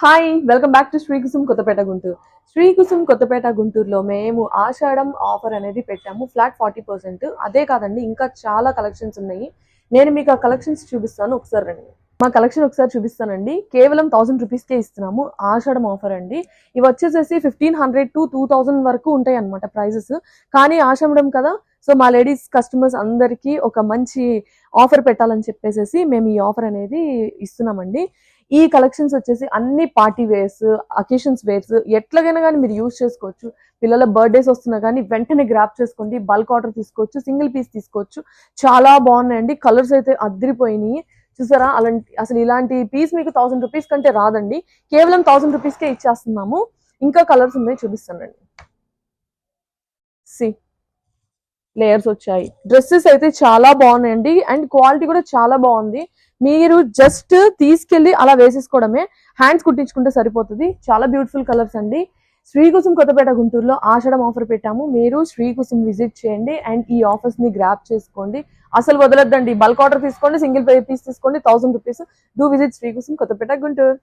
Hi welcome back to Srikusum Kothapeta Guntur. Srikusum Kothapeta గుంటూరులో మేము ఆషాఢం offer అనేది పెట్టాము. ఫ్లాట్ 40%. అదే కాదండి, ఇంకా చాలా కలెక్షన్స్ ఉన్నాయి. నేను మీకు ఆ కలెక్షన్స్ చూపిస్తాను, ఒకసారి రండి. మా కలెక్షన్ ఒకసారి చూపిస్తానండి. కేవలం 1000 రూపీస్కే ఇస్తున్నాము. ఆషాఢం ఆఫర్ అండి. ఇవి వచ్చేసేసి 1500 to 2000 వరకు ఉంటాయి అనమాట ప్రైజెస్. కానీ ఆషాఢం కదా, సో మా లేడీస్ కస్టమర్స్ అందరికీ ఒక మంచి ఆఫర్ పెట్టాలని చెప్పేసి మేము ఈ ఆఫర్ అనేది ఇస్తున్నామండి. ఈ కలెక్షన్స్ వచ్చేసి అన్ని పార్టీ వేర్స్, అకేషన్స్ వేర్స్ ఎట్లాగైనా కానీ మీరు యూజ్ చేసుకోవచ్చు. పిల్లల బర్త్డేస్ వస్తున్నా కానీ వెంటనే గ్రాప్ చేసుకోండి. బల్క్ ఆర్డర్ తీసుకోవచ్చు, సింగిల్ పీస్ తీసుకోవచ్చు. చాలా బాగున్నాయండి. కలర్స్ అయితే అద్దరిపోయినాయి. చూసారా, అలాంటి అసలు ఇలాంటి పీస్ మీకు 1000 రూపీస్ కంటే రాదండి. కేవలం 1000 రూపీస్కే ఇచ్చేస్తున్నాము. ఇంకా కలర్స్ ఉన్నాయి, చూపిస్తానండి. సి లేయర్స్ వచ్చాయి. డ్రెస్సెస్ అయితే చాలా బాగున్నాయండి అండ్ క్వాలిటీ కూడా చాలా బాగుంది. మీరు జస్ట్ తీసుకెళ్లి అలా వేసేసుకోవడమే, హ్యాండ్స్ కుట్టించుకుంటే సరిపోతుంది. చాలా బ్యూటిఫుల్ కలర్స్ అండి. శ్రీకుసుమ్ కొత్తపేట గుంటూరులో ఆషాఢం ఆఫర్ పెట్టాము. మీరు శ్రీకుసుమ్ విజిట్ చేయండి అండ్ ఈ ఆఫర్స్ ని గ్రాప్ చేసుకోండి. అసలు వదలొద్దండి. బల్క్ ఆర్డర్ తీసుకోండి, సింగిల్ పీస్ తీసుకోండి. 1000 rupees. Do visit Srikusum Kothapeta Guntur.